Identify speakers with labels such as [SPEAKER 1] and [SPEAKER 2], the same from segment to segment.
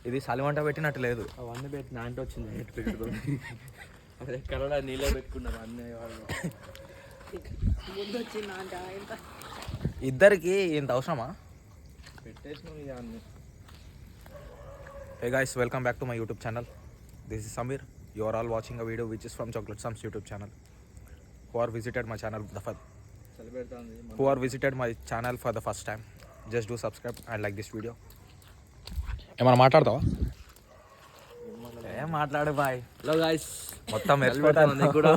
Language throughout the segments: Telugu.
[SPEAKER 1] ఇది సలిమంట పెట్టినట్టు లేదు.
[SPEAKER 2] అవన్నీ పెట్టిన అంటే వచ్చింది పెట్టుకో. అదే కరోనా నీళ్ళే పెట్టుకున్నారు అన్నీ వాళ్ళు.
[SPEAKER 1] ఇద్దరికి ఇంత అవసరమా?
[SPEAKER 2] పెట్టేసినాం ఇక అన్నీ.
[SPEAKER 1] Hey guys, welcome back to my YouTube channel. This is Samir. You are all watching a video which is from Chocolate Sam's YouTube channel. Who are visited my channel for the first time, just do subscribe and like this video. ఏమన్నా మాట్లాడతావా? ఏం మాట్లాడు బాయ్.
[SPEAKER 2] హలో గాయ్స్,
[SPEAKER 1] మొత్తం మెరిసిపోతాను
[SPEAKER 2] కూడా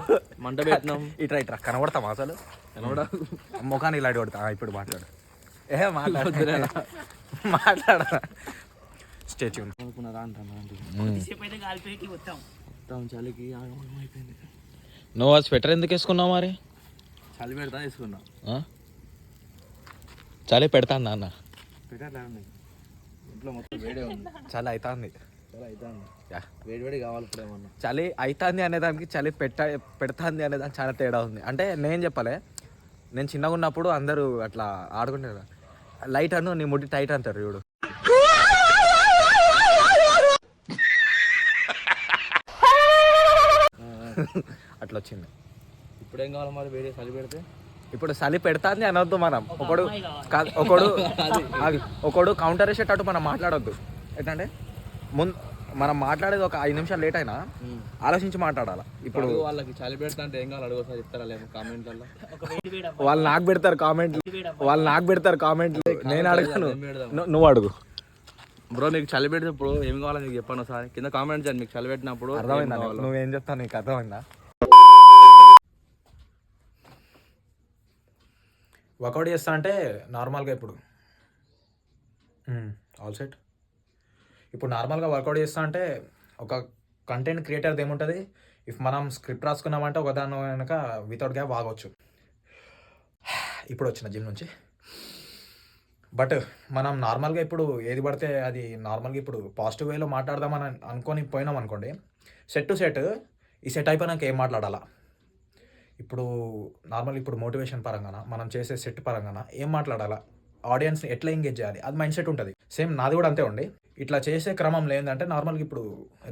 [SPEAKER 2] మంట పెట్టినాం.
[SPEAKER 1] ఇట్రా కనబడతామా అసలు?
[SPEAKER 2] కనబడా
[SPEAKER 1] ముఖాన్ని ఇలాంటి కొడతా. ఇప్పుడు మాట్లాడు. మాట్లాడ స్టే ట్యూన్.
[SPEAKER 2] అనుకున్నారా అంటాను. మొత్తం చలికి అయిపోయింది.
[SPEAKER 1] నువ్వు ఆ స్వెటర్ ఎందుకు వేసుకున్నావు మరి?
[SPEAKER 2] చలి పెడతా వేసుకున్నా.
[SPEAKER 1] చలి పెడతాను నాన్న.
[SPEAKER 2] పెట్టాలి ఇంట్లో మొత్తం వేడే ఉంది.
[SPEAKER 1] చలి అవుతుంది.
[SPEAKER 2] చాలా అవుతుంది. వేడి కావాలి ఇప్పుడు ఏమన్నా.
[SPEAKER 1] చలి అవుతుంది అనేదానికి చలి పెడతాంది అనేదానికి చాలా తేడా ఉంది. అంటే నేను చెప్పలే, నేను చిన్నగా ఉన్నప్పుడు అందరూ అట్లా ఆడుకుంటారు. లైట్ అను నీ ముడ్డి టైట్ అంటారు చూడు. అట్లా వచ్చింది.
[SPEAKER 2] ఇప్పుడు ఏం కావాలి మరి? వేడి చలి పెడితే
[SPEAKER 1] ఇప్పుడు చలి పెడతాంది అనొద్దు మనం. ఒకడు కౌంటర్ వేసేటట్టు మనం మాట్లాడొద్దు. ఎట్లంటే మనం మాట్లాడేది ఒక 5 నిమిషాలు లేట్ అయినా ఆలోచించి మాట్లాడాలి. ఇప్పుడు
[SPEAKER 2] వాళ్ళకి చలి పెడతా అంటే ఏం కావాలి అడుగుతారు, చెప్తారా లేమో కామెంట్లలో.
[SPEAKER 1] వాళ్ళు నాకు పెడతారు కామెంట్లు. నేను అడగను, నువ్వు అడుగు.
[SPEAKER 2] బ్రో మీకు చలి పెడితే ఇప్పుడు ఏం కావాలో మీకు చెప్పాను ఒకసారి కింద కామెంట్ చేయండి. మీకు చలి పెట్టినప్పుడు
[SPEAKER 1] అర్థమైందా? నువ్వేం చెప్తావు, నీకు అర్థమైందా? వర్కౌట్ చేస్తా అంటే నార్మల్గా ఇప్పుడు ఆల్ సెట్. ఇప్పుడు నార్మల్గా వర్కౌట్ చేస్తా అంటే ఒక కంటెంట్ క్రియేటర్ది ఏముంటుంది, ఇఫ్ మనం స్క్రిప్ట్ రాసుకున్నామంటే ఒకదాని వెనక వితౌట్ గ్యాప్ వాగవచ్చు. ఇప్పుడు వచ్చిన జిమ్ నుంచి. బట్ మనం నార్మల్గా ఇప్పుడు ఏది పడితే అది నార్మల్గా ఇప్పుడు పాజిటివ్ వేలో మాట్లాడదామని అనుకొని పోయినాం అనుకోండి, సెట్ టు సెట్ ఈ సెట్ అయిపోయినాక ఏం మాట్లాడాలా. ఇప్పుడు నార్మల్ ఇప్పుడు మోటివేషన్ పరంగా మనం చేసే సెట్ పరంగా ఏం మాట్లాడాలా, ఆడియన్స్ని ఎట్లా ఎంగేజ్ చేయాలి, అది మైండ్ సెట్ ఉంటుంది. సేమ్ నాది కూడా అంతే ఉండి. ఇట్లా చేసే క్రమంలో ఏంటంటే నార్మల్గా ఇప్పుడు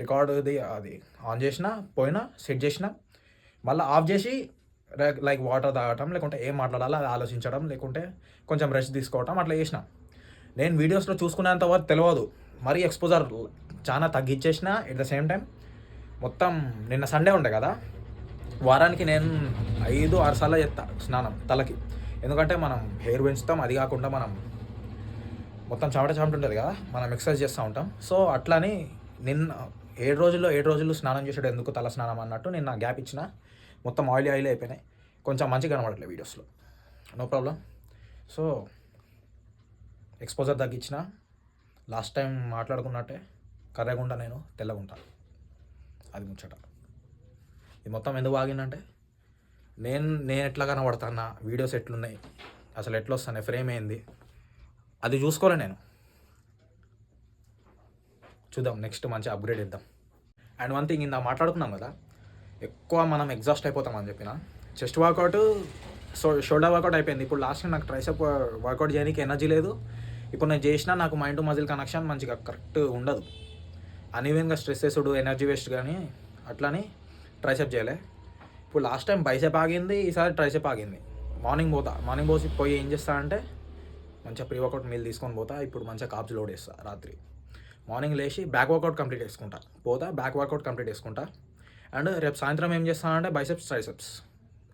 [SPEAKER 1] రికార్డుది అది ఆన్ చేసినా పోయినా సెట్ చేసినా మళ్ళీ ఆఫ్ చేసి లైక్ వాటర్ తాగటం, లేకుంటే ఏం మాట్లాడాలో అది ఆలోచించడం, లేకుంటే కొంచెం రెస్ట్ తీసుకోవటం అట్లా చేసిన. నేను వీడియోస్లో చూసుకునేంత వరకు తెలియదు. మరీ ఎక్స్పోజర్ చాలా తగ్గించేసిన. ఎట్ ద సేమ్ టైం మొత్తం నిన్న సండే ఉండే కదా, వారానికి నేను 5-6 సార్లు చేస్తా స్నానం తలకి. ఎందుకంటే మనం హెయిర్ పెంచుతాం, అది కాకుండా మనం మొత్తం చెమట ఉంటుంది కదా, మనం ఎక్సర్సైజ్ చేస్తూ ఉంటాం. సో అట్లని నిన్న 7 రోజులు స్నానం చేసాడు ఎందుకు తల స్నానం అన్నట్టు నిన్న గ్యాప్ ఇచ్చిన. మొత్తం ఆయిల్ అయిపోయినాయి, కొంచెం మంచిగా కనబడట్లేదు వీడియోస్లో. No problem. సో ఎక్స్పోజర్ తగ్గించిన. లాస్ట్ టైం మాట్లాడుకున్నట్టే కర్రగుండా నేను తెల్లగుంటా, అది ముచ్చట. ఇది మొత్తం ఎందుకు ఆగిందంటే నేను ఎట్లా కనబడతానా, వీడియోస్ ఎట్లున్నాయి, అసలు ఎట్లా వస్తాయి, ఫ్రేమ్ ఏంది, అది చూసుకోలే నేను. చూద్దాం, నెక్స్ట్ మంచి అప్గ్రేడ్ ఇద్దాం. అండ్ వన్ థింగ్, ఇందా మాట్లాడుకున్నాం కదా, ఎక్కువ మనం ఎగ్జాస్ట్ అయిపోతామని చెప్పిన. చెస్ట్ వర్కౌట్, షోల్డర్ వర్కౌట్ అయిపోయింది. ఇప్పుడు లాస్ట్ నాకు ట్రైసెప్ వర్కౌట్ చేయడానికి ఎనర్జీ లేదు. ఇప్పుడు నేను చేసినా నాకు మైండ్ టు మజిల్ కనెక్షన్ మంచిగా కరెక్ట్ ఉండదు. అన్ఈవెన్గా స్ట్రెస్ చేసుడు, ఎనర్జీ వేస్ట్. కానీ అట్లని ట్రైసెప్ చేయలే. ఇప్పుడు లాస్ట్ టైం బైసెప్ ఆగింది, ఈసారి ట్రైసెప్ ఆగింది. మార్నింగ్ పోయి ఏం చేస్తా అంటే మంచిగా ప్రీ వర్కౌట్ మీల్ తీసుకొని పోతా. ఇప్పుడు మంచిగా కాప్స్ లోడ్ చేస్తా. రాత్రి మార్నింగ్ లేచి బ్యాక్ వర్కౌట్ కంప్లీట్ చేసుకుంటా, బ్యాక్ వర్కౌట్ కంప్లీట్ చేసుకుంటా. అండ్ రేపు సాయంత్రం ఏం చేస్తానంటే బైసెప్స్ ట్రైసెప్స్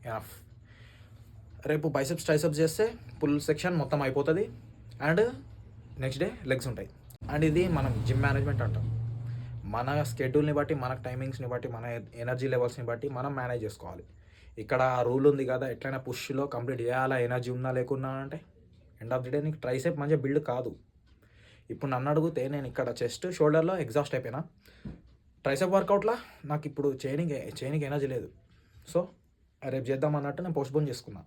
[SPEAKER 1] ఎనఫ్. రేపు బైసెప్స్ ట్రైసెప్స్ చేస్తే ఫుల్ సెక్షన్ మొత్తం అయిపోతుంది. అండ్ నెక్స్ట్ డే లెగ్స్ ఉంటాయి. అండ్ ఇది మనం జిమ్ మేనేజ్మెంట్ అంటాం. మన స్కెడ్యూల్ని బట్టి, మన టైమింగ్స్ని బట్టి, మన ఎనర్జీ లెవెల్స్ని బట్టి మనం మేనేజ్ చేసుకోవాలి. ఇక్కడ రూల్ ఉంది కదా, ఎట్లయినా పుష్లో కంప్లీట్ చేయాలా, ఎనర్జీ ఉన్నా లేకున్నా అంటే ఎండ్ ఆఫ్ ది డే నీకు ట్రైసెప్ మంచిగా బిల్డ్ కాదు. ఇప్పుడు నన్ను అడిగితే నేను ఇక్కడ చెస్ట్ షోల్డర్లో ఎగ్జాస్ట్ అయిపోయినా, ట్రైసెప్ వర్కౌట్లో నాకు ఇప్పుడు చేయనికి ఎనర్జీ లేదు. సో రేపు చేద్దాం అన్నట్టు నేను పోస్ట్పోన్ చేసుకున్నా.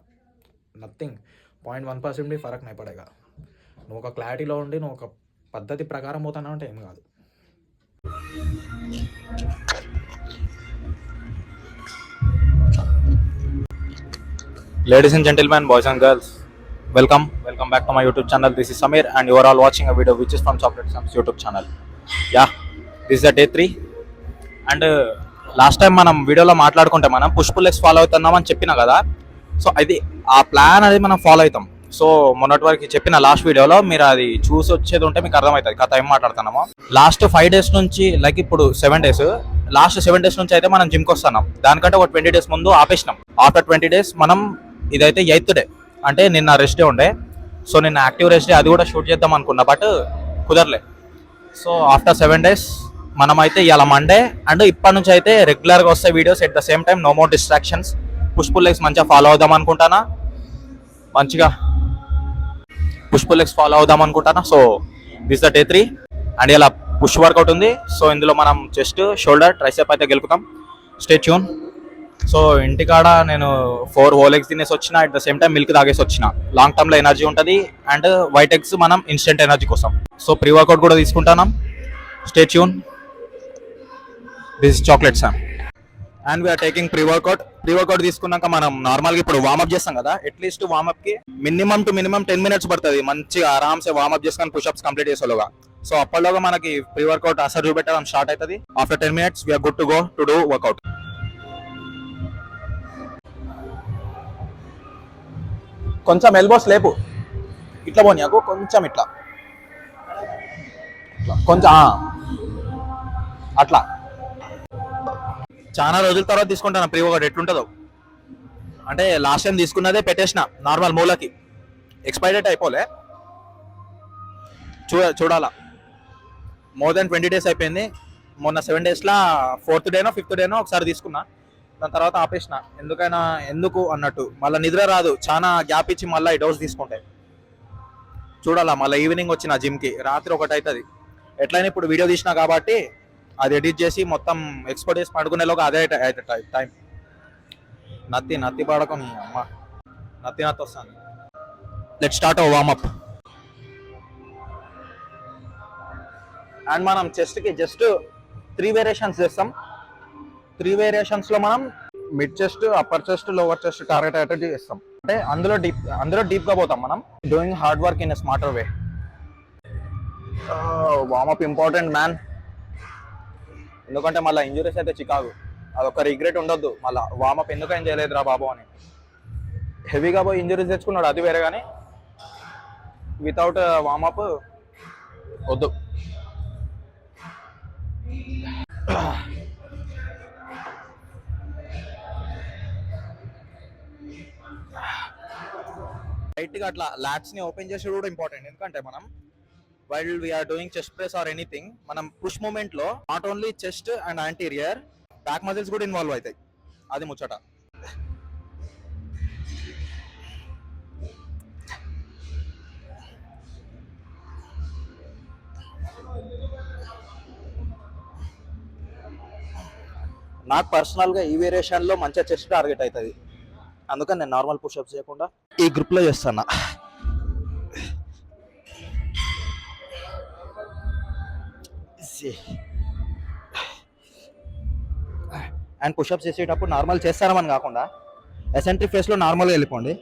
[SPEAKER 1] నథింగ్, 0.1% भी ఫరక్ नहीं पड़ेगा. నువ్వు ఒక క్లారిటీలో ఉండి నువ్వు ఒక పద్ధతి ప్రకారం పోతానా అంటే ఏం కాదు. Ladies and gentlemen, boys and girls, welcome back to my YouTube channel. This is Samir and you are all watching a video which is from Chocolate Sam's YouTube channel. Yeah this the day 3. And last time మనం వీడియోలో మాట్లాడుకుంటే మనం పుష్ పుల్ లెగ్స్ ఫాలో అవుతున్నాం అని చెప్పినా కదా. సో అది ఆ ప్లాన్ అనేది మనం ఫాలో అవుతాం. సో మొన్నటి వరకు చెప్పిన లాస్ట్ వీడియోలో మీరు అది చూసి వచ్చేది ఉంటే మీకు అర్థమవుతుంది కథ ఏం మాట్లాడుతున్నామో. లాస్ట్ 5 days నుంచి లైక్ ఇప్పుడు 7 days, లాస్ట్ 7 days నుంచి అయితే మనం జిమ్కి వస్తున్నాం. దానికంటే ఒక 20 days ముందు ఆపేసినాం. ఆఫ్టర్ 20 days మనం ఇదైతే 8th డే, అంటే నిన్న రెస్ట్ డే ఉండే. సో నిన్న యాక్టివ్ రెస్ట్ డే, అది కూడా షూట్ చేద్దాం అనుకున్నా బట్ కుదరలే. సో ఆఫ్టర్ 7 days మనమైతే ఇవాళ మండే, అండ్ ఇప్పటి నుంచి అయితే రెగ్యులర్గా వస్తాయి videos. At the same time no more distractions. Push pull legs మంచిగా ఫాలో అవుదాం అనుకుంటానా, మంచిగా పుష్ పుల్ లెగ్స్ ఫాలో అవుదాం అనుకుంటానా. So this the day 3 and ఇలా పుష్ వర్కౌట్ ఉంది. సో ఇందులో మనం చెస్ట్, షోల్డర్, ట్రైసెప్ అయితే గెలుపుతాం. Stay tune. సో ఇంటికాడ నేను 4 whole eggs తినేసి వచ్చిన, at the same time milk తాగేసి వచ్చిన. లాంగ్ టర్మ్లో ఎనర్జీ ఉంటుంది, అండ్ వైట్ ఎగ్స్ మనం ఇన్స్టెంట్ ఎనర్జీ కోసం. సో ప్రీ వర్కౌట్ కూడా తీసుకుంటాం. Stay tune. This chocolate Sam and we are taking pre workout. Pre workout తీసుకున్నాక మనం నార్మల్గా ఇప్పుడు వార్మప్ చేస్తాం కదా. అట్లీస్ట్ వార్మప్కి మినిమం 10 minutes పడుతుంది. మంచిగా ఆరామ్సే వార్మప్ చేసుకొని పుషప్స్ కంప్లీట్ చేసేలోగా. సో అప్పటిలోగా మనకి ప్రీ వర్కౌట్ అసలు చూపెట్టడం స్టార్ట్ అవుతుంది. After 10 minutes we are good to go to do workout. కొంచెం ఎల్బోస్ లేపు, ఇట్లా పోనీకు కొంచెం ఇట్లా కొంచెం అట్లా. చాలా రోజుల తర్వాత తీసుకుంటాను ప్రీ వర్కౌట్. ఎట్లుంటుందో అంటే లాస్ట్ టైం తీసుకున్నదే పెట్టేసిన నార్మల్ మూలకి, ఎక్స్పైరీ డేట్ అయిపోలే. చూడాలా, మోర్ దెన్ 20 days అయిపోయింది. మొన్న 7 daysలో 4th డేనో 5th డేనో ఒకసారి తీసుకున్నా. దాని తర్వాత ఆపేసిన. ఎందుకు అన్నట్టు మళ్ళీ నిద్ర రాదు, చాలా గ్యాప్ ఇచ్చి మళ్ళీ ఈ డోస్ తీసుకుంటే. చూడాలా, మళ్ళీ ఈవినింగ్ వచ్చిన జిమ్కి రాత్రి 1 అవుతుంది. ఎట్లయినా ఇప్పుడు వీడియో తీసినా కాబట్టి అది ఎడిట్ చేసి మొత్తం ఎక్స్పోర్ట్ చేసి పడుకునేలోగా అదే టైం. నత్తి పడకొని అమ్మ నత్తి వస్తాను. Let start our warmup. And మనం చెస్ట్కి జస్ట్ 3 వేరియేషన్స్ చేస్తాం. 3 వేరియేషన్స్లో మనం mid chest, upper chest, lower chest target అయ్యేటట్టు చేస్తాం. అంటే అందులో డీప్గా పోతాం మనం. Doing hard work in a smarter way. Warmup important man. ఎందుకంటే మళ్ళీ ఇంజురీస్ అయితే చికాకు, అదొక రిగ్రెట్ ఉండొద్దు. మళ్ళీ వార్మప్ ఎందుకైనా చేయలేదురా బాబు అని హెవీగా పోయి ఇంజురీస్ తెచ్చుకున్నాడు, అది వేరే. కానీ వితౌట్ వార్మప్ వద్దు. లైట్గా అట్లా లాట్స్ని ఓపెన్ చేసి కూడా ఇంపార్టెంట్. ఎందుకంటే మనం while we are doing chest press or anything, మనం పుష్ మూమెంట్ లో not only chest and anterior, back muscles కూడా ఇన్వాల్వ్ అవుతాయి. అది ముచ్చట. నాకు పర్సనల్గా ఈ వేరియేషన్లో మంచిగా చెస్ట్ టార్గెట్ అవుతుంది. అందుకని నేను నార్మల్ పుషప్స్ చేయకుండా ఈ గ్రూప్లో చేస్తాను. అండ్ పుషప్స్ చేసేటప్పుడు నార్మల్ చేస్తారమని కాకుండా ఎసెంట్రిక్ ఫేస్లో నార్మల్గా వెళ్ళిపోండి.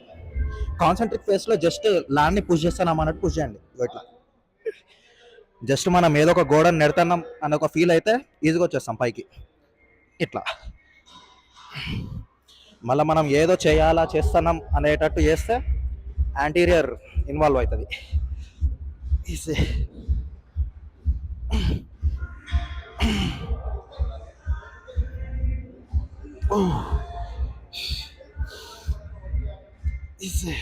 [SPEAKER 1] కాన్సెంట్రిక్ ఫేస్లో జస్ట్ ల్యాండ్ని పుష్ చేస్తున్నాం అన్నట్టు పుష్ చేయండి. ఇట్లా జస్ట్ మనం ఏదో ఒక గోడను నెడుతున్నాం అనే ఒక ఫీల్ అయితే ఈజీగా వచ్చేస్తాం పైకి. ఇట్లా మళ్ళీ మనం ఏదో చేస్తున్నాం అనేటట్టు చేస్తే యాంటీరియర్ ఇన్వాల్వ్ అవుతుంది. ఈజీ. Easy.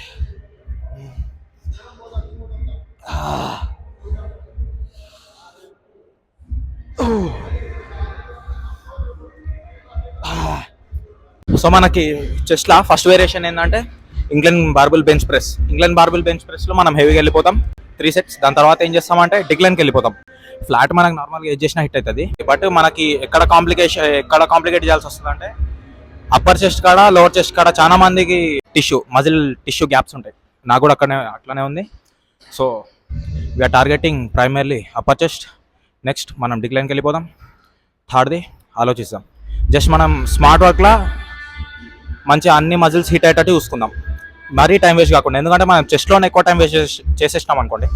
[SPEAKER 1] సో మనకి చెస్ట్లా ఫస్ట్ వేరియేషన్ ఏంటంటే England బార్బుల్ bench press. England బార్బుల్ bench ప్రెస్లో మనం హెవీగా వెళ్ళిపోతాం 3 sets. దాని తర్వాత ఏం చేస్తామంటే డిక్లైన్కి వెళ్ళిపోతాం. ఫ్లాట్ మనకు నార్మల్గా ఏజ్ చేసినా హిట్ అవుతుంది. బట్ మనకి ఎక్కడ కాంప్లికేట్ చేయాల్సి వస్తుంది అంటే అప్పర్ చెస్ట్ కాడ, లోవర్ చెస్ట్ కాడ చాలా మందికి మజిల్ టిష్యూ గ్యాప్స్ ఉంటాయి. నాకు కూడా అట్లనే ఉంది. So we are targeting primarily upper chest. Next మనం డిక్లైన్కి వెళ్ళిపోదాం. థర్డ్ది ఆలోచిస్తాం. జస్ట్ మనం స్మార్ట్ వర్క్లా మంచిగా అన్ని మజిల్స్ హిట్ అయ్యేటట్టు చూసుకుందాం, మరీ టైం వేస్ట్ కాకుండా. ఎందుకంటే మనం చెస్ట్లోనే ఎక్కువ టైం వేస్ట్ చేసేసినాం అనుకోండి,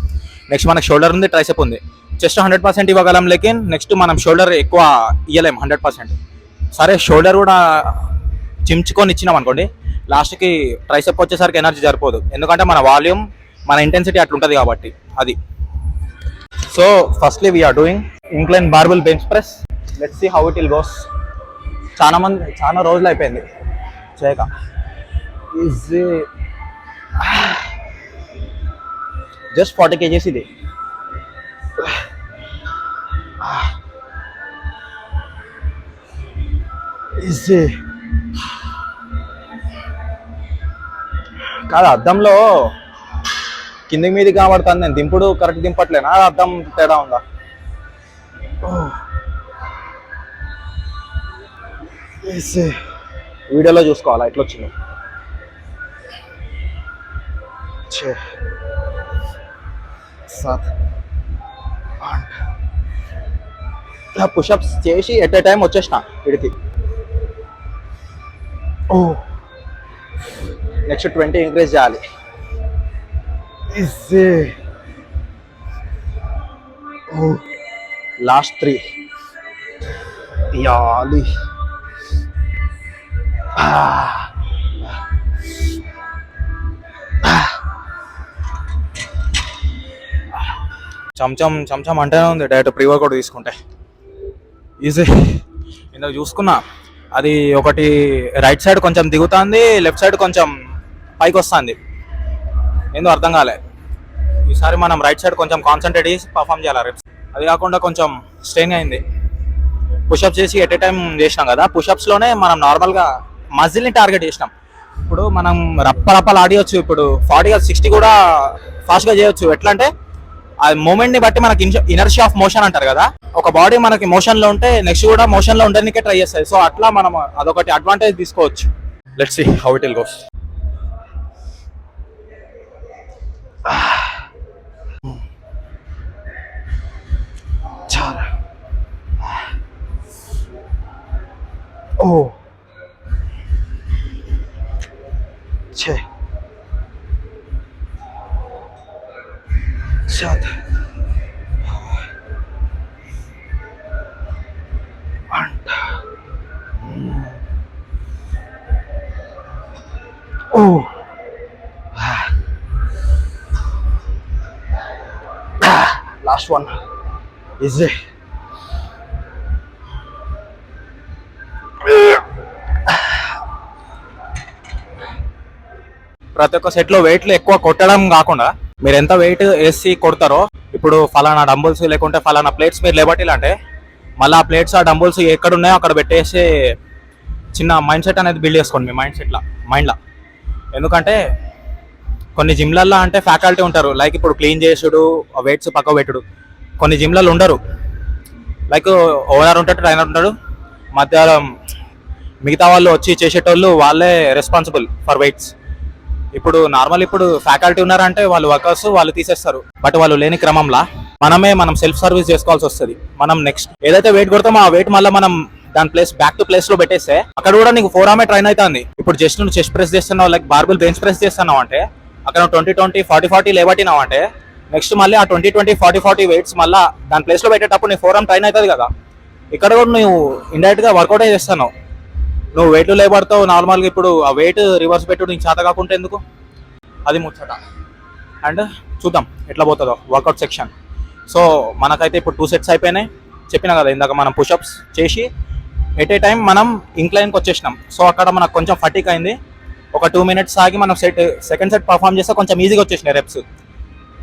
[SPEAKER 1] నెక్స్ట్ మనకి షోల్డర్ ఉంది, ట్రైసెప్ ఉంది. చెస్ట్ 100% ఇవ్వగలం, లేకిన్ నెక్స్ట్ మనం షోల్డర్ ఎక్కువ ఇవ్వలేం 100%. సరే షోల్డర్ కూడా చించుకొని ఇచ్చినాం అనుకోండి, లాస్ట్కి ట్రైసెప్ వచ్చేసరికి ఎనర్జీ సరిపోదు, ఎందుకంటే మన వాల్యూమ్ మన ఇంటెన్సిటీ అట్లుంటుంది కాబట్టి. అది so firstly we are doing incline barbell bench press. Let's see how it will goes. చాలా రోజులు అయిపోయింది చేయక. ఈజీ, జస్ట్ 40 kgs ఇది. ఈజీ కాదు, అద్దంలో కిందికి మీది కనబడుతుంది, నేను దింపుడు కరెక్ట్ దింపట్లేనా, అద్దం తేడా ఉందా? వీడియోలో చూసుకోవాలా ఎట్లా వచ్చింది. పుషప్స్ చేసి ఎట్ ఏ టైం వచ్చేసిన ఇడికి. నెక్స్ట్ 20 ఇంక్రీజ్ చేయాలి. లాస్ట్ 3 యాలి. చంచం అంటేనే ఉంది డైరెక్ట్ ప్రీ వర్కౌట్ తీసుకుంటే. ఈజీ. ఇందాక చూసుకున్నా, అది ఒకటి రైట్ సైడ్ కొంచెం దిగుతుంది, లెఫ్ట్ సైడ్ కొంచెం పైకి వస్తుంది, ఏందో అర్థం కాలే. ఈసారి మనం రైట్ సైడ్ కొంచెం కాన్సన్ట్రేట్ చేసి పర్ఫామ్ చేయాలి రెప్స్. అది కాకుండా కొంచెం స్ట్రెయిన్ అయింది. పుషప్స్ చేసి ఎట్ ఏ టైం చేసినాం కదా, పుషప్స్లోనే మనం నార్మల్గా మజిల్ని టార్గెట్ చేసినాం. ఇప్పుడు మనం రప్పలు ఆడియొచ్చు, ఇప్పుడు 40 60 కూడా ఫాస్ట్గా చేయొచ్చు. ఎట్లా అంటే ఆ మూమెంట్ని బట్టి మనకి ఇనర్షియా ఆఫ్ మోషన్ అంటారు కదా, ఒక బాడీ మనకి మోషన్లో ఉంటే నెక్స్ట్ కూడా మోషన్లో ఉండడానికే ట్రై చేస్తుంది. సో అట్లా మనం అదొకటి అడ్వాంటేజ్ తీసుకోవచ్చు. Let's see how it will goes. చాలా 6 7 8 లాస్ట్ 1 ఈజీ. ప్రతి ఒక్క సెట్లో వెయిట్లు ఎక్కువ కొట్టడం కాకుండా మీరు ఎంత వెయిట్ వేసి కొడతారో, ఇప్పుడు ఫలానా డంబుల్స్ లేకుంటే ఫలానా ప్లేట్స్ మీరు లేబట్టిలంటే మళ్ళీ ఆ ప్లేట్స్ ఆ డంబుల్స్ ఎక్కడ ఉన్నాయో అక్కడ పెట్టేసి చిన్న మైండ్ సెట్ అనేది బిల్డ్ చేసుకోండి మీ మైండ్లో. ఎందుకంటే కొన్ని జిమ్లల్లో అంటే ఫ్యాకల్టీ ఉంటారు, లైక్ ఇప్పుడు క్లీన్ చేసుడు, వెయిట్స్ పక్క పెట్టుడు. కొన్ని జిమ్లలో ఉండరు, లైక్ ఓనర్ ఉంటాడు, ట్రైనర్ ఉంటాడు, మధ్య మిగతా వాళ్ళు వచ్చి చేసేటోళ్ళు వాళ్ళే రెస్పాన్సిబుల్ ఫర్ వెయిట్స్. ఇప్పుడు నార్మల్ ఇప్పుడు ఫ్యాకల్టీ ఉన్నారంటే వాళ్ళు వర్కర్స్ వాళ్ళు తీసేస్తారు, బట్ వాళ్ళు లేని క్రమంలో మనం సెల్ఫ్ సర్వీస్ చేసుకోవాల్సి వస్తుంది. మనం నెక్స్ట్ ఏదైతే వెయిట్ కొడతామో ఆ వెయిట్ మళ్ళీ మనం దాని బ్యాక్ టు ప్లేస్ లో పెట్టేస్తే అక్కడ కూడా నీకు 4 ఆర్మే ట్రైన్ అవుతుంది. ఇప్పుడు జస్ట్ నువ్వు చెస్ట్ ప్రెస్ చేస్తున్నావు, లైక్ బార్బుల్ బెంచ్ ప్రెస్ చేస్తున్నావు అంటే అక్కడ 20 40 40 లేబట్టినావు అంటే నెక్స్ట్ మళ్ళీ ఆ 20 20 40 వెయిట్స్ మళ్ళీ దాని ప్లేస్ లో పెట్టేటప్పుడు నీ 4 ఆర్మ్ ట్రైన్ అవుతుంది కదా. ఇక్కడ కూడా నువ్వు ఇండైరెక్ట్ గా వర్కౌట్ చేస్తున్నావు. నువ్వు వెయిట్ లేబడతావు నార్మల్గా, ఇప్పుడు ఆ వెయిట్ రివర్స్ పెట్టు నీకు చేత కాకుంటే ఎందుకు, అది ముచ్చట. అండ్ చూద్దాం ఎట్లా పోతుందో వర్కౌట్ సెక్షన్. సో మనకైతే ఇప్పుడు 2 సెట్స్ అయిపోయినాయి, చెప్పినా కదా ఇందాక. మనం పుషప్స్ చేసి ఎట్ ఏ టైం మనం ఇంక్లైన్కి వచ్చేసినాం. సో అక్కడ మనకు కొంచెం ఫటిక్ అయింది. ఒక 2 minutes ఆగి మనం సెకండ్ సెట్ పర్ఫామ్ చేస్తే కొంచెం ఈజీగా వచ్చేసినాయి రెప్స్.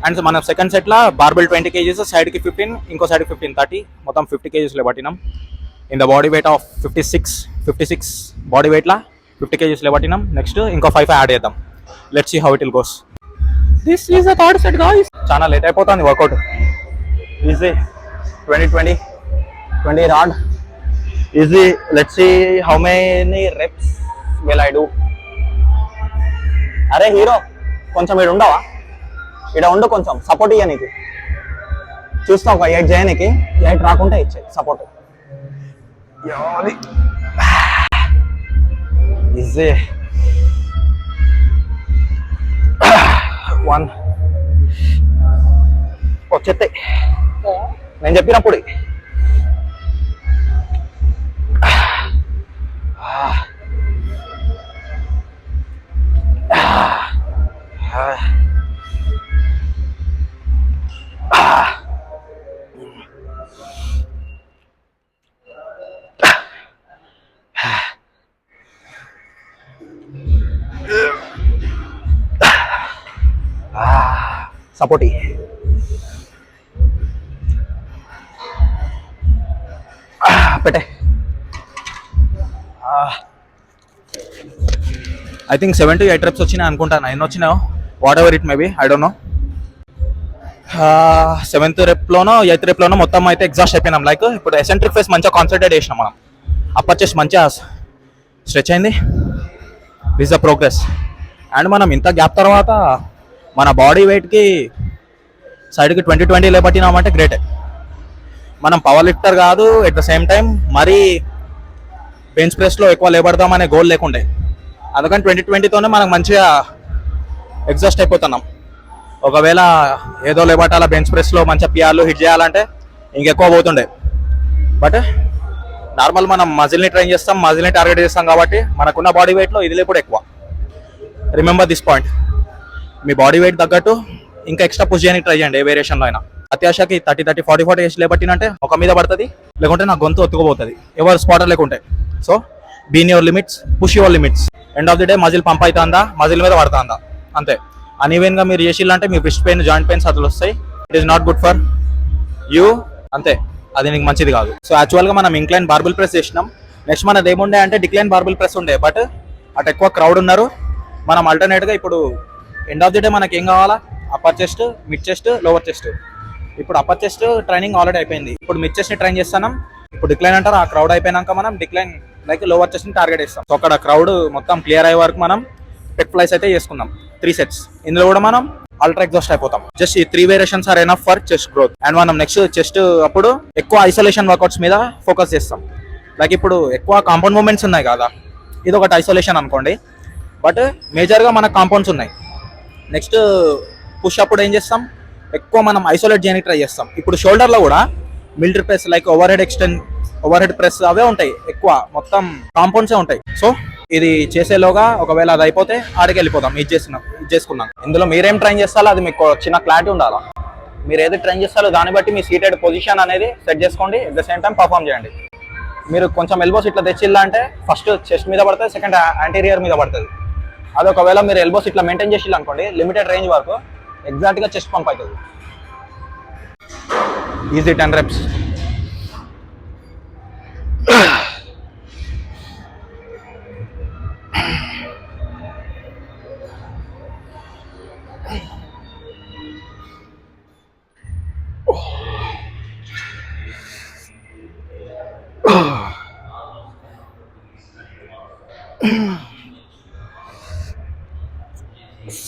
[SPEAKER 1] అండ్ మనం సెకండ్ సెట్లో బార్బెల్ 20 kgs, సైడ్కి 15, ఇంకో సైడ్కి 15 30, మొత్తం 50 kgs లేబట్టినాం. In the body weight of 56 body వెయిట్లా 50 kgs లేబట్టినాం. నెక్స్ట్ ఇంకో 5 యాడ్ చేద్దాం. Let's see how it will goes. This is the third set guys. చాలా లేట్ అయిపోతుంది workout. Easy 20 rod easy. Let's see how many reps will I do. అరే హీరో కొంచెం ఇక్కడ ఉండవా, ఇక్కడ ఉండు, కొంచెం సపోర్ట్ ఇయ్య. నీకు చూస్తా ఒక 8 చేయనికి, 8 రాకుంటే ఇచ్చే సపోర్ట్. ఈజీ 1 వచ్చేస్తాయి. నేను చెప్పినప్పుడు సపోర్ట్ పెట్టే. ఐ థింక్ 7 to 8 reps వచ్చినాయి అనుకుంటాను. ఎన్ని వచ్చినాయో what ever it maybe, I don't know. 7th repలోనో 8th repలోనో మొత్తం అయితే ఎగ్జాస్ట్ అయిపోయినాం. లైక్ ఇప్పుడు ఎసెంట్రిక్ ఫేస్ మంచిగా కాన్సన్ట్రేట్ చేసినాం మనం. అప్పర్ చెస్ట్ మంచిగా స్ట్రెచ్ అయింది. This the progress. అండ్ మనం ఇంత గ్యాప్ తర్వాత మన బాడీ వెయిట్కి సైడ్కి 20-20 లేపట్టినామంటే గ్రేటే. మనం పవర్ లిఫ్టర్ కాదు, ఎట్ ద సేమ్ టైం మరీ బెంచ్ ప్రెస్లో ఎక్కువ లేపడదామనే గోల్ లేకుండే. అందుకని 20-20తోనే మనకు మంచిగా ఎగ్జాస్ట్ అయిపోతున్నాం. ఒకవేళ ఏదో లేబట్టాల బెంచ్ ప్రెస్లో మంచిగా పిఆర్లు హిట్ చేయాలంటే ఇంకెక్కువ పోతుండే. బట్ నార్మల్ మనం మజిల్ని ట్రైన్ చేస్తాం, మజిల్ని టార్గెట్ చేస్తాం కాబట్టి మనకున్న బాడీ వెయిట్లో ఇది లేపుడు ఎక్కువ. Remember this point. Me body weight తగ్గట్టు ఇంకా ఎక్స్ట్రా పుష్ చేయడానికి ట్రై చేయండి ఏ వేరియేషన్లో అయినా. అత్యాశకి 30, 40, 40 వేసి లేబట్టినంటే ఒక మీద పడుతుంది, లేకుంటే నా గొంతు ఒత్తుకుపోతుంది ఎవరు స్పాటర్ లేకుంటే. So been your limits, push your limits. End of the day muscle pump అవుతుందా, మజిల్ మీద పడుతుందా, అంతే. అన్ఈవెన్గా మీరు చేసిల్లంటే మీ రిస్ట్ పెయిన్, జాయింట్ పెయిన్స్ అసలు వస్తాయి. It is not good for you, అంతే. అది నీకు మంచిది కాదు. సో యాక్చువల్గా మనం ఇంక్లైన్ బార్బుల్ ప్రెస్ చేసినాం. నెక్స్ట్ మనది ఏముండే అంటే డిక్లైన్ బార్బుల్ ప్రెస్ ఉండే. బట్ అటు ఎక్కువ క్రౌడ్ ఉన్నారు. మనం ఆల్టర్నేట్గా ఇప్పుడు ఎండ్ ఆఫ్ ది డే మనకి ఏం కావాలా, upper chest, mid chest, lower chest. ఇప్పుడు అప్పర్ చెస్ట్ ట్రైనింగ్ ఆల్రెడీ అయిపోయింది. ఇప్పుడు మిడ్ చెస్ట్ని ట్రైన్ చేస్తున్నాం. ఇప్పుడు డిక్లైన్ అంటారు. ఆ క్రౌడ్ అయిపోయినాక మనం డిక్లైన్ లైక్ లోవర్ చెస్ట్ని టార్గెట్ చేస్తాం. సో అక్కడ క్రౌడ్ మొత్తం క్లియర్ అయ్యే వరకు మనం పెక్ ఫ్లైస్ అయితే చేసుకుందాం 3 sets. ఇందులో కూడా మనం అల్ట్రా ఎగ్జాస్ట్ అయిపోతాం. జస్ట్ ఈ 3 variations are enough for chest growth. And మనం నెక్స్ట్ చెస్ట్ అప్పుడు ఎక్కువ ఐసోలేషన్ వర్కౌట్స్ మీద ఫోకస్ చేస్తాం. లైక్ ఇప్పుడు ఎక్కువ కాంపౌండ్ మూమెంట్స్ ఉన్నాయి కదా, ఇది ఒకటి ఐసోలేషన్ అనుకోండి. బట్ మేజర్గా మనకు కాంపౌండ్స్ ఉన్నాయి. నెక్స్ట్ పుష్ అప్పుడు ఏం చేస్తాం, ఎక్కువ మనం ఐసోలేట్ చేయడానికి ట్రై చేస్తాం. ఇప్పుడు షోల్డర్లో కూడా military press like overhead press అవే ఉంటాయి. ఎక్కువ మొత్తం కాంపౌండ్సే ఉంటాయి. సో ఇది చేసేలోగా ఒకవేళ అది అయిపోతే ఆడికి వెళ్ళిపోతాం. ఇది చేసుకున్నాం. ఇందులో మీరేం ట్రైన్ చేస్తారో అది మీకు చిన్న క్లారిటీ ఉండాలా. మీరు ఏది ట్రైన్ చేస్తారో దాన్ని బట్టి మీ సీటెడ్ పొజిషన్ అనేది సెట్ చేసుకోండి. At the same time perform చేయండి. మీరు కొంచెం ఎల్బోస్ ఇట్లా తెచ్చిల్లా అంటే ఫస్ట్ చెస్ట్ మీద పడుతుంది, సెకండ్ యాంటీరియర్ మీద పడుతుంది. అది ఒకవేళ మీరు ఎల్బోస్ ఇట్లా మెయింటైన్ చేసిల్లు అనుకోండి, లిమిటెడ్ రేంజ్ వరకు ఎగ్జాక్ట్గా చెస్ట్ పంప్ అవుతుంది. Easy 10 reps.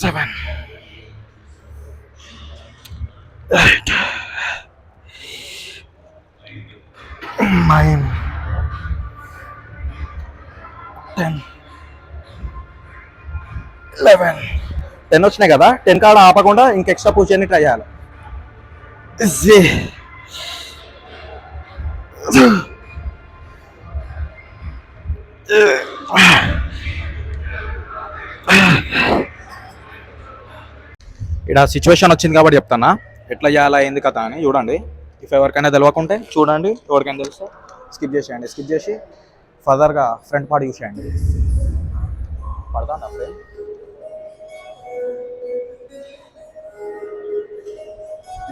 [SPEAKER 1] Seven. 8. 9. 10. 11. 10 వచ్చినాయి కదా, 10 కాడ ఆపకుండా ఇంకా ఎక్స్ట్రా పుష్ చేయడానికి ట్రై చేయాలి. ఇక్కడ సిచ్యువేషన్ వచ్చింది కాబట్టి చెప్తానా ఎట్లా చేయాలా ఏంది కథ అని. చూడండి, ఇఫ్ ఎవరికైనా తెలియకుంటే చూడండి, ఎవరికైనా తెలిస్తే స్కిప్ చేసేయండి. స్కిప్ చేసి ఫర్దర్గా ఫ్రంట్ పార్ట్ యూస్ చేయండి. పడతాను అప్పుడే.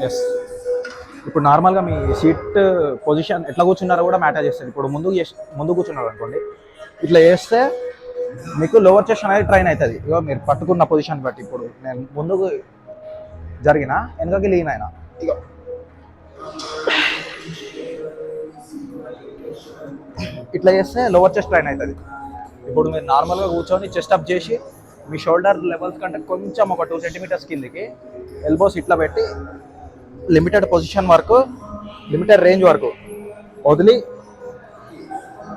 [SPEAKER 1] ఎస్, ఇప్పుడు నార్మల్గా మీ సీట్ పొజిషన్ ఎట్లా కూర్చున్నారో కూడా మ్యాటర్ చేస్తుంది. ఇప్పుడు ముందు కూర్చున్నారు అనుకోండి, ఇట్లా చేస్తే మీకు లోవర్ చెస్ట్ అనేది ట్రైన్ అవుతుంది. ఇగో మీరు పట్టుకున్న పొజిషన్ బట్టి. ఇప్పుడు నేను ముందుకు జరిగిన, వెనకకి లీన్ అయినా, ఇగో ఇట్లా చేస్తే లోవర్ చెస్ట్ ట్రైన్ అవుతుంది. ఇప్పుడు మీరు నార్మల్గా కూర్చొని చెస్ట్ అప్ చేసి మీ షోల్డర్ లెవెల్స్ కంటే కొంచెం ఒక 2 centimeters కిందికి ఎల్బోస్ ఇట్లా పెట్టి లిమిటెడ్ పొజిషన్ వరకు, లిమిటెడ్ రేంజ్ వరకు వదిలి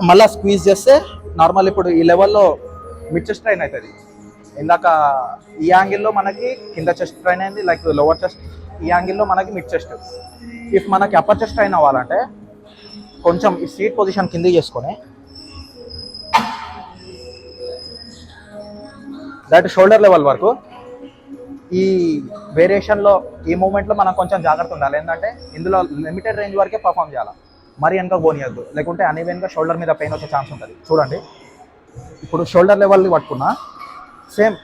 [SPEAKER 1] మళ్ళీ స్క్వీజ్ చేస్తే నార్మల్ ఇప్పుడు ఈ లెవెల్లో మిడ్ చెస్ట్ ట్రైన్ అవుతుంది. ఇందాక ఈ యాంగిల్లో మనకి కింద చెస్ట్ ట్రైన్ అయింది, లైక్ లోవర్ చెస్ట్. ఈ యాంగిల్లో మనకి మిడ్ చెస్ట్. ఇఫ్ మనకి అప్పర్ చెస్ట్ ట్రైన్ అవ్వాలంటే కొంచెం ఈ సీట్ పొజిషన్ కిందికి చేసుకొని దట్ షోల్డర్ లెవెల్ వరకు ఈ వేరియేషన్లో ఈ మూమెంట్లో మనం కొంచెం జాగ్రత్త ఉండాలి. ఏంటంటే ఇందులో లిమిటెడ్ రేంజ్ వరకే పర్ఫామ్ చేయాలి, మరి వెనక పోనీయద్దు, లేకుంటే వెనక షోల్డర్ మీద పెయిన్ వచ్చే ఛాన్స్ ఉంటుంది. చూడండి, ఇప్పుడు షోల్డర్ లెవెల్ని పట్టుకున్నా, సేమ్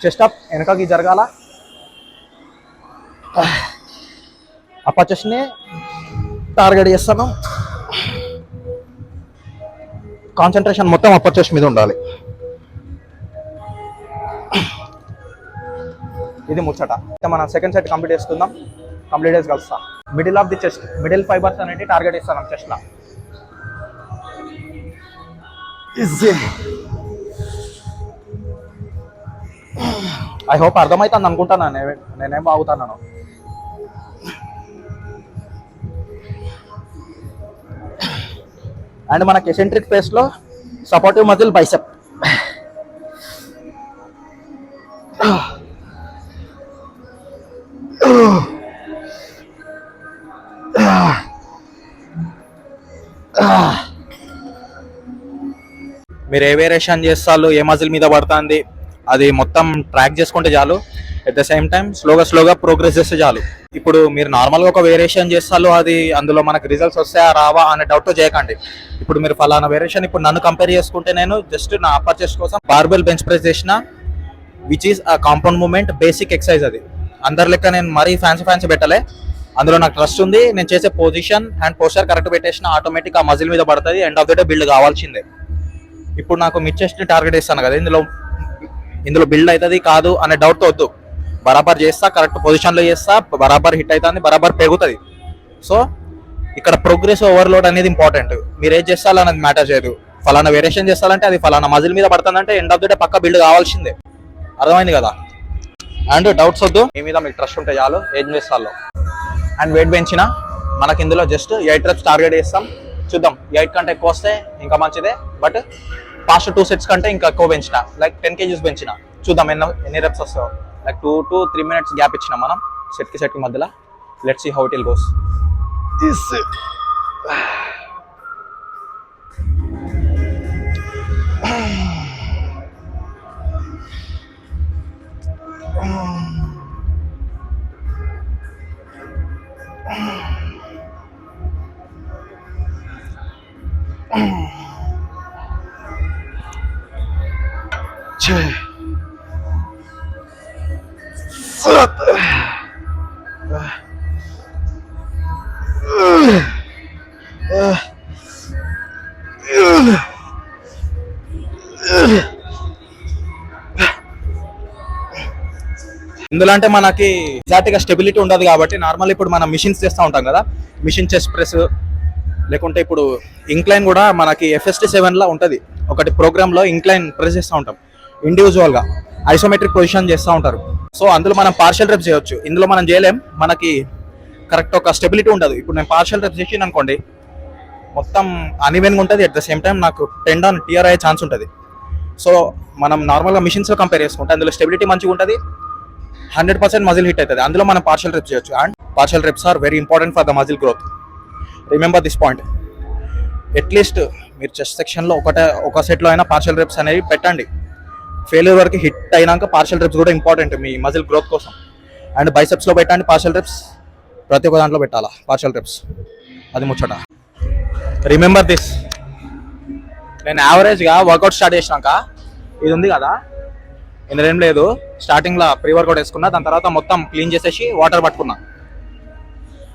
[SPEAKER 1] చెస్ట్ అప్ వెనకకి జరగాల, అప్పర్ చెస్ట్ని టార్గెట్ చేస్తాను, కాన్సన్ట్రేషన్ మొత్తం అప్పర్ చెస్ట్ మీద ఉండాలి. ఇది ముచ్చట. మనం సెకండ్ సెట్ కంప్లీట్ చేసుకుందాం. కంప్లీట్ చేసి కలుస్తా. Middle of the chest, middle fibres అనేది టార్గెట్ ఇస్తాను చెస్ట్లో. ఐ హోప్ అర్థమవుతుంది అనుకుంటాను. నేనేం బాగుతాను. అండ్ మనకి ఎసెంట్రిక్ ప్లేస్లో సపోర్టివ్ మజిల్ బైసెప్. మీరు ఏ వేరియేషన్ చేస్తారు, ఏ మజిల్ మీద పడుతుంది, అది మొత్తం ట్రాక్ చేసుకుంటే చాలు. ఎట్ ద సేమ్ టైం స్లోగా ప్రోగ్రెస్ చేస్తే చాలు. ఇప్పుడు మీరు నార్మల్గా ఒక వేరియేషన్ చేస్తారు, అది అందులో మనకు రిజల్ట్స్ వస్తాయా రావా అనే డౌట్తో చేయకండి. ఇప్పుడు మీరు ఫలానా వేరియేషన్ ఇప్పుడు నన్ను కంపేర్ చేసుకుంటే, నేను జస్ట్ నా అప్పర్ చెస్ట్ కోసం బార్బెల్ బెంచ్ ప్రెస్ చేసిన, విచ్ ఈస్ ఆ కాంపౌండ్ మూమెంట్ బేసిక్ ఎక్సర్సైజ్. అది అందరి లెక్క నేను మరీ ఫ్యాన్సీ పెట్టలే. అందులో నాకు ట్రస్ట్ ఉంది. నేను చేసే పొజిషన్ అండ్ పోస్చర్ కరెక్ట్ పెట్టేసిన ఆటోమేటిక్ ఆ మజిల్ మీద పడుతుంది. End of the day build కావాల్సిందే. ఇప్పుడు నాకు మిడ్ చెస్ట్ టార్గెట్ ఇస్తాను కదా, ఇందులో బిల్డ్ అవుతుంది కాదు అనే డౌట్తో వద్దు. బరాబర్ చేస్తా, కరెక్ట్ పొజిషన్లో చేస్తా, బరాబర్ హిట్ అవుతుంది, బరాబర్ పెరుగుతుంది. సో ఇక్కడ ప్రోగ్రెస్ ఓవర్లోడ్ అనేది ఇంపార్టెంట్. మీరు ఏం చేస్తారో అనేది మ్యాటర్ చేయదు. ఫలానా వేరియేషన్ చేస్తారంటే అది ఫలానా మజిల్ మీద పడుతుందంటే ఎండ్ ఆఫ్ ద డే పక్క బిల్డ్ కావాల్సిందే. అర్థమైంది కదా? అండ్ డౌట్స్ వద్దు, మీ మీద మీకు ట్రస్ట్ ఉంటే చాలు. ఏం చేస్తాలో అండ్ వెయిట్ పెంచిన మనకి ఇందులో జస్ట్ 8 reps టార్గెట్ చేస్తాం. చూద్దాం, 8 కంటే ఎక్కువ వస్తే ఇంకా మంచిదే. బట్ పాస్ట్ 2 sets కంటే ఇంకా ఎక్కువ పెంచిన, లైక్ 10 kgs పెంచిన. చూద్దాం ఎన్ని reps వస్తాయో. లైక్ 2 to 3 minutes గ్యాప్ ఇచ్చినాం మనం సెట్కి మధ్యలో. Let's see how it will goes. ఇందులో అంటే మనకి ఎగ్జాక్ట్గా స్టెబిలిటీ ఉండదు కాబట్టి నార్మల్ ఇప్పుడు మనం మిషన్స్ చేస్తూ ఉంటాం కదా, మిషన్ చెస్ట్ ప్రెస్, లేకుంటే ఇప్పుడు ఇంక్లైన్ కూడా మనకి FST7 ఉంటుంది ఒకటి ప్రోగ్రామ్లో. ఇంక్లైన్ ప్రెస్ చేస్తూ ఉంటాం ఇండివిజువల్గా, ఐసోమెట్రిక్ పొజిషన్ చేస్తూ ఉంటారు. సో అందులో మనం పార్షియల్ రెప్స్ చేయొచ్చు. ఇందులో మనం చేయలేం, మనకి కరెక్ట్ ఒక స్టెబిలిటీ ఉండదు. ఇప్పుడు నేను పార్షియల్ రెప్స్ చేసి అనుకోండి, మొత్తం అన్ఈవెన్గా ఉంటుంది. అట్ ద సేమ్ టైం నాకు టెండన్ టియర్ అయ్యే ఛాన్స్ ఉంటుంది. సో మనం నార్మల్గా మిషన్స్లో కంపేర్ చేసుకుంటే అందులో స్టెబిలిటీ మంచిగా ఉంటుంది, 100% మజిల్ హిట్ అవుతుంది. అందులో మనం పార్షియల్ రెప్స్ చేయొచ్చు. And partial reps are very important for the muscle growth. Remember this point. At least మీరు చెస్ట్ సెక్షన్లో ఒక సెట్లో అయినా పార్షియల్ రెప్స్ అనేవి పెట్టండి. ఫెయిల్యూర్ వరకు హిట్ అయినాక పార్షియల్ రెప్స్ కూడా ఇంపార్టెంట్ మీ మజిల్ గ్రోత్ కోసం. అండ్ బైసెప్స్లో పెట్టండి పార్షియల్ రెప్స్, ప్రతి ఒక్క దాంట్లో పెట్టాలా పార్షియల్ రెప్స్. అది ముచ్చట. Remember this. నేను యావరేజ్గా వర్కౌట్ స్టార్ట్ చేసినాక ఇది ఉంది కదా, ఇందులో ఏం లేదు, స్టార్టింగ్లో ప్రీ వర్కౌట్ వేసుకున్నా, దాని తర్వాత మొత్తం క్లీన్ చేసేసి వాటర్ పట్టుకున్నా.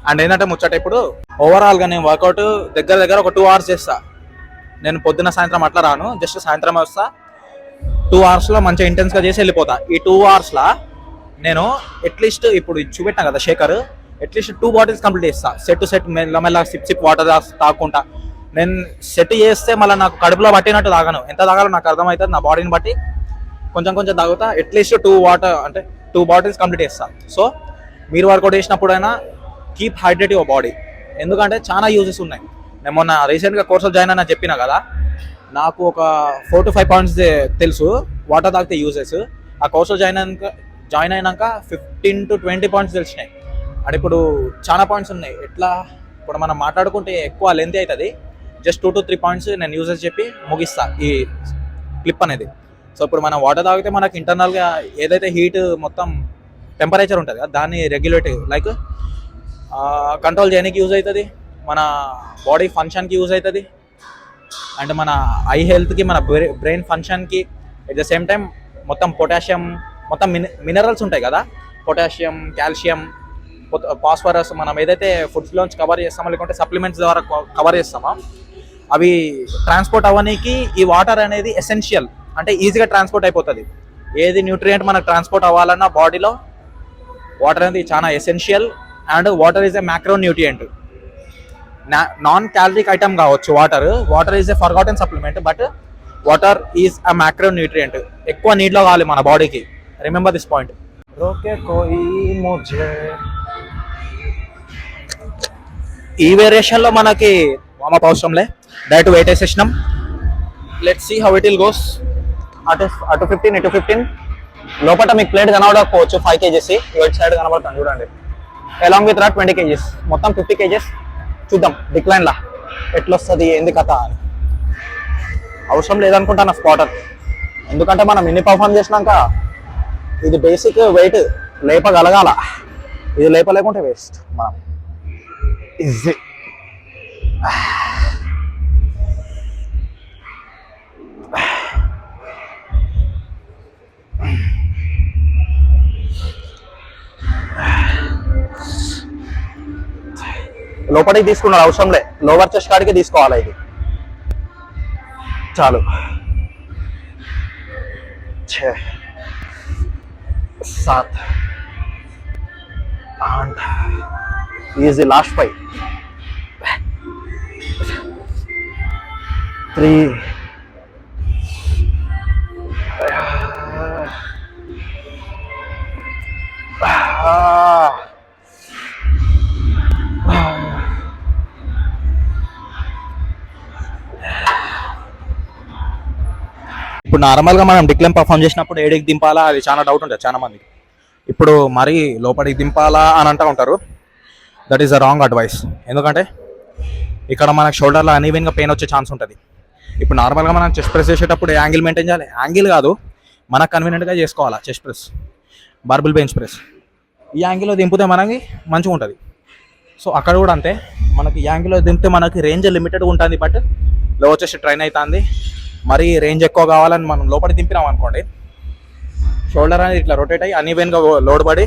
[SPEAKER 1] అండ్ ఏంటంటే ముచ్చట, ఇప్పుడు ఓవరాల్గా నేను వర్కౌట్ దగ్గర ఒక 2 hours చేస్తా. నేను పొద్దున్న సాయంత్రం అట్లా రాను, జస్ట్ సాయంత్రం వస్తా. 2 hours మంచిగా ఇంటెన్స్గా చేసి వెళ్ళిపోతా. ఈ 2 hours నేను అట్లీస్ట్ ఇప్పుడు చూపెట్టినా కదా షేకర్, అట్లీస్ట్ 2 bottles కంప్లీట్ చేస్తా. సెట్ టు సెట్ మెల్లమెల్ల సిప్ వాటర్ తాగుకుంటా. నేను సెట్ చేస్తే మళ్ళీ నాకు కడుపులో పట్టినట్టు తాగను. ఎంత తాగాలో నాకు అర్థమవుతుంది, నా బాడీని బట్టి కొంచెం తాగుతా. అట్లీస్ట్ 2 bottles కంప్లీట్ చేస్తా. సో మీరు వర్కౌట్ చేసినప్పుడైనా కీప్ హైడ్రేట్ యువర్ బాడీ. ఎందుకంటే చాలా యూజెస్ ఉన్నాయి. నేను మొన్న రీసెంట్గా కోర్సులో జాయిన్ అయినా చెప్పినా కదా, నాకు ఒక 4 to 5 points తెలుసు వాటర్ తాగితే యూజెస్. ఆ కోర్సులో జాయిన్ అయినాక 15 to 20 points తెలిసినాయి. అండ్ ఇప్పుడు చాలా పాయింట్స్ ఉన్నాయి. ఎట్లా ఇప్పుడు మనం మాట్లాడుకుంటే ఎక్కువ లెంత్ అవుతుంది. జస్ట్ 2 to 3 పాయింట్స్ నేను యూజెస్ చెప్పి ముగిస్తా ఈ క్లిప్ అనేది. సో ఇప్పుడు మనం వాటర్ తాగితే మనకి ఇంటర్నల్గా ఏదైతే హీట్ మొత్తం టెంపరేచర్ ఉంటుంది కదా దాన్ని రెగ్యులేట్ లైక్ కంట్రోల్ చేయడానికి యూజ్ అవుతుంది, మన బాడీ ఫంక్షన్కి యూజ్ అవుతుంది, అండ్ మన ఐ హెల్త్కి, మన బ్రెయిన్ ఫంక్షన్కి, ఎట్ ద సేమ్ టైం మొత్తం పొటాషియం, మొత్తం మినరల్స్ ఉంటాయి కదా, పొటాషియం, కాల్షియం, ఫాస్ఫరస్ మనం ఏదైతే ఫుడ్స్లోంచి కవర్ చేస్తామో లేకుంటే సప్లిమెంట్స్ ద్వారా కవర్ చేస్తామో అవి ట్రాన్స్పోర్ట్ అవ్వడానికి ఈ వాటర్ అనేది ఎసెన్షియల్. అంటే ఈజీగా ట్రాన్స్పోర్ట్ అయిపోతుంది. ఏది న్యూట్రియంట్ మనకు ట్రాన్స్పోర్ట్ అవ్వాలన్నా బాడీలో వాటర్ అనేది చాలా essential. And water is a macronutrient, non caloric item కావచ్చు water is a forgotten supplement, but water is a macronutrient. ఎక్కువ నీటిలో కావాలి మన బాడీకి. Remember this point. ఈ వేరియేషన్లో మనకి వామప్ అవసరంలే, డైరెక్ట్ వెయిట్ వేసేసినాం. Let's see how it will goes. అటు 15 ఇటు 15. లోపల మీకు ప్లేట్ కనబడకపోవచ్చు 5 kgs, వెయిట్ సైడ్ కనబడుతుంది చూడండి. అలాంగ్ విత్ 20 kgs, మొత్తం 50 kgs. చూద్దాం డిక్లైన్లా ఎట్లా వస్తుంది, ఏంది కథ అని. అవసరం లేదనుకుంటా నా స్పాటర్, ఎందుకంటే మనం ఇన్ని పర్ఫామ్ చేసినాక ఇది బేసిక్ వెయిట్ లేపగలగాల. ఇది లేపలేకుంటే వేస్ట్. మనం ఈజీ లోపలికి తీసుకున్నాడు అవసరంలే, లోవర్ చెస్ట్ కాడికి తీసుకోవాలి. ఇది చాలు. 7 8 ఈజీ. లాస్ట్ 5 3 ఇప్పుడు నార్మల్గా మనం డిక్లైన్ పర్ఫామ్ చేసినప్పుడు ఏడికి దింపాలా అది చాలా డౌట్ ఉంటుంది చాలా మందికి. ఇప్పుడు మరీ లోపలికి దింపాలా అని అంటూ ఉంటారు. That is the wrong advice. ఎందుకంటే ఇక్కడ మనకు షోల్డర్లో అనీవెన్గా పెయిన్ వచ్చే ఛాన్స్ ఉంటుంది. ఇప్పుడు నార్మల్గా మనం చెస్ట్ ప్రెస్ చేసేటప్పుడు యాంగిల్ మెయింటైన్ చేయాలి. యాంగిల్ కాదు, మనకు కన్వీనియంట్గా చేసుకోవాలా. చెస్ట్ ప్రెస్, బార్బుల్ బెంచ్ ప్రెస్ ఈ యాంగిల్లో దింపితే మనకి మంచిగా ఉంటుంది. సో అక్కడ కూడా అంతే, మనకి ఈ యాంగిల్లో దింపితే మనకి రేంజ్ లిమిటెడ్గా ఉంటుంది, బట్ లో వచ్చేసి ట్రైన్ అవుతుంది. మరీ రేంజ్ ఎక్కువ కావాలని మనం లోపలికి దింపినాం అనుకోండి, షోల్డర్ అనేది ఇట్లా రొటేట్ అయ్యి అనీవెన్గా లోడ్ పడి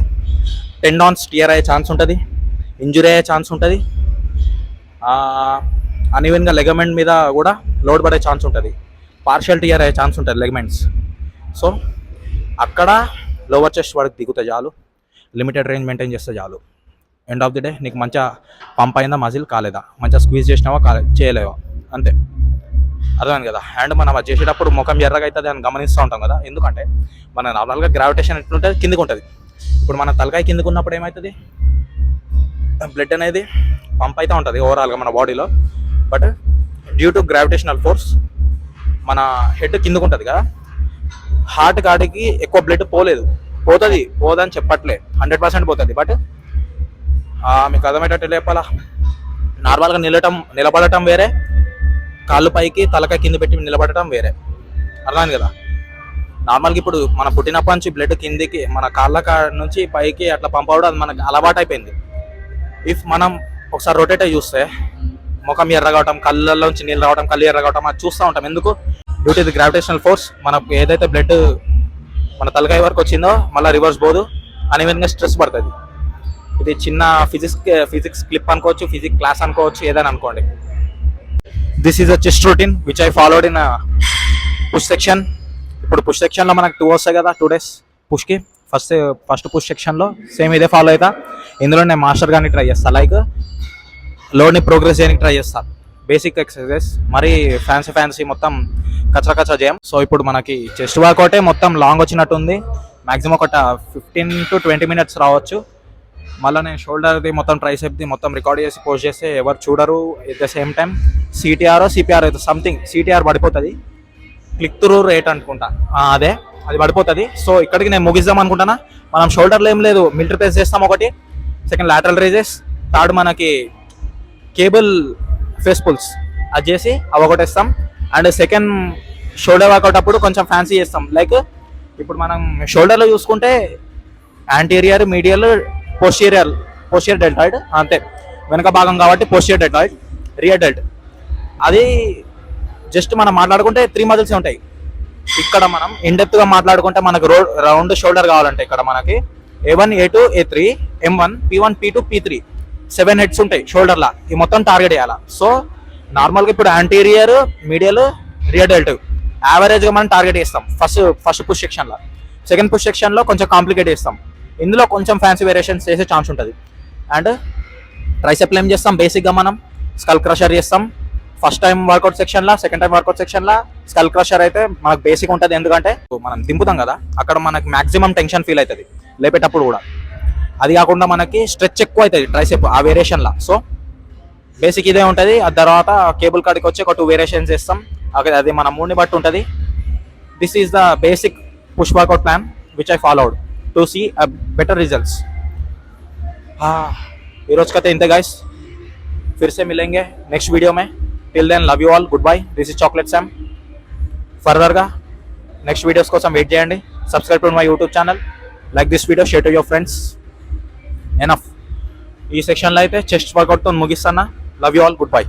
[SPEAKER 1] టెండాన్స్ టియర్ అయ్యే ఛాన్స్ ఉంటుంది, ఇంజురీ అయ్యే ఛాన్స్ ఉంటుంది, అనీవెన్గా లెగమెంట్ మీద కూడా లోడ్ పడే ఛాన్స్ ఉంటుంది, పార్షియల్ టియర్ అయ్యే ఛాన్స్ ఉంటుంది లెగమెంట్స్. సో అక్కడ లోవర్ చెస్ట్ వరకు దిగుతే చాలు, లిమిటెడ్ రేంజ్ మెయింటైన్ చేస్తే చాలు. ఎండ్ ఆఫ్ ది డే నీకు మంచిగా పంప్ అయిందా, మజిల్ కాలేదా, మంచిగా స్క్వీజ్ చేసినావా చేయలేవా, అంతే. అర్థమైంది కదా. అండ్ మనం అది చేసేటప్పుడు ముఖం ఎర్రగా అవుతుంది అని గమనిస్తూ ఉంటాం కదా, ఎందుకంటే మన నార్మల్గా గ్రావిటేషన్ ఎట్లుంటుంది, కిందికి ఉంటుంది. ఇప్పుడు మన తలకాయ కిందికి ఉన్నప్పుడు ఏమవుతుంది, బ్లడ్ అనేది పంప్ అయితే ఉంటుంది ఓవరాల్గా మన బాడీలో, but due to gravitational force మన హెడ్ కిందకు ఉంటుంది కదా, హార్ట్ కాడికి ఎక్కువ బ్లడ్ పోదని చెప్పట్లే, 100% పోతుంది. బట్ మీకు అర్థమయ్యేటట్టు లేపాలా, నార్మల్గా నిలబడటం వేరే, కాళ్ళు పైకి తలకాయ కింద పెట్టి నిలబడటం వేరే. అర్థమైంది కదా. నార్మల్గా ఇప్పుడు మన పుట్టినప్పటి నుంచి బ్లడ్ కిందికి మన కాళ్ళ నుంచి పైకి అట్లా పంప్ అవడం అది మనకు అలవాటు అయిపోయింది. ఇఫ్ మనం ఒకసారి రొటేట్ అయ్యి చూస్తే ముఖం ఎర్రగవటం, కళ్ళల్లోంచి నీళ్ళు రావడం, కళ్ళు ఎర్రగవటం అది చూస్తూ ఉంటాం. ఎందుకు? Due to the gravitational force మనకు ఏదైతే బ్లడ్ మన తలకాయ వరకు వచ్చిందో మళ్ళీ రివర్స్ పోదు, అనీవెన్గా స్ట్రెస్ పడుతుంది. ఇది చిన్న ఫిజిక్స్ క్లిప్ అనుకోవచ్చు, ఫిజిక్స్ క్లాస్ అనుకోవచ్చు, ఏదైనా అనుకోండి. This is a chest routine which I followed in push section. ఇప్పుడు పుష్ సెక్షన్లో మనకు 2 వస్తాయి కదా, 2 days పుష్కి. ఫస్ట్ పుష్ సెక్షన్లో సేమ్ ఇదే ఫాలో అవుతా. ఇందులో నేను మాస్టర్ కానీ ట్రై చేస్తాను, లైక్ లోడ్ని ప్రోగ్రెస్ చేయడానికి ట్రై చేస్తాను. బేసిక్ ఎక్సర్సైజెస్, మరీ ఫ్యాన్సీ మొత్తం కచ్చా చేయం. సో ఇప్పుడు మనకి చెస్ట్ వర్కౌటే మొత్తం లాంగ్ వచ్చినట్టుంది. మ్యాక్సిమం ఒక 15 to 20 minutes రావచ్చు. మళ్ళీ నేను షోల్డర్ది మొత్తం ట్రైసెప్ది మొత్తం రికార్డ్ చేసి పోస్ట్ చేస్తే ఎవరు చూడరు. At the same time CPR అయితే సంథింగ్ సిటిఆర్ పడిపోతుంది, క్లిక్ త్రూ రేట్ అనుకుంటా, అది పడిపోతుంది. సో ఇక్కడికి నేను ముగిద్దాం అనుకుంటానా. మనం షోల్డర్లో ఏం లేదు, మిలిటరీ ప్రెస్ చేస్తాం ఒకటి, సెకండ్ లాటరల్ రేజెస్, థర్డ్ మనకి కేబుల్ ఫేస్ పుల్స్ అది చేసి అవి ఒకటి ఇస్తాం. అండ్ సెకండ్ షోల్డర్ వర్కౌట్ అప్పుడు కొంచెం ఫ్యాన్సీ చేస్తాం. లైక్ ఇప్పుడు మనం షోల్డర్లో చూసుకుంటే యాంటీరియర్, మీడియల్, పోస్టీరియర్ డెల్టాయిడ్, అంతే వెనక భాగం కాబట్టి పోస్టీరియర్ డెల్టాయిడ్, రియర్ డెల్ట్. అది జస్ట్ మనం మాట్లాడుకుంటే 3 మజిల్స్ ఉంటాయి. ఇక్కడ మనం ఇన్డెప్త్గా మాట్లాడుకుంటే మనకు రౌండ్ షోల్డర్ కావాలంటే ఇక్కడ మనకి A1, A2, A3, M1, P1, P2, P3 7 heads ఉంటాయి షోల్డర్లా. ఈ మొత్తం టార్గెట్ చేయాలి. సో నార్మల్గా ఇప్పుడు యాంటీరియర్, మీడియల్, రియర్ డెల్ట్ యావరేజ్గా మనం టార్గెట్ చేస్తాం ఫస్ట్ పుష్ సెక్షన్లో. సెకండ్ పుష్ సెక్షన్లో కొంచెం కాంప్లికేట్ చేస్తాం. ఇందులో కొంచెం ఫ్యాన్సీ వేరియేషన్స్ చేసే ఛాన్స్ ఉంటుంది. అండ్ ట్రైసెప్లు ఏం చేస్తాం, బేసిక్గా మనం స్కల్ క్రషర్ చేస్తాం ఫస్ట్ టైం వర్కౌట్ సెక్షన్లో. సెకండ్ టైం వర్కౌట్ సెక్షన్లో స్కల్ క్రషర్ అయితే మనకు బేసిక్ ఉంటుంది, ఎందుకంటే మనం దింపుతాం కదా అక్కడ మనకి మాక్సిమం టెన్షన్ ఫీల్ అవుతుంది లేపేటప్పుడు కూడా. అది కాకుండా మనకి స్ట్రెచ్ ఎక్కువ అవుతుంది ట్రైసెప్ ఆ వేరియేషన్లో. సో బేసిక్ ఇదే ఉంటుంది. ఆ తర్వాత కేబుల్ కాడికి వచ్చి ఒక 2 వేరియేషన్స్ చేస్తాం. అది మన మూడ్ని బట్టి ఉంటుంది. This is the basic push workout plan which I followed to see better results. ఈ రోజుకైతే ఇంతే गाइस, फिर से मिलेंगे नेक्स्ट वीडियो में. Till then love you all, good bye. This is Chocolate Sam. ఫర్దర్గా నెక్స్ట్ వీడియోస్ కోసం వెయిట్ చేయండి. Subscribe to my YouTube channel, like this video, share to your friends. Enough. ఈ సెక్షన్లో అయితే చెస్ట్ వర్కౌట్తో ముగిస్తాను. Love you all, good by.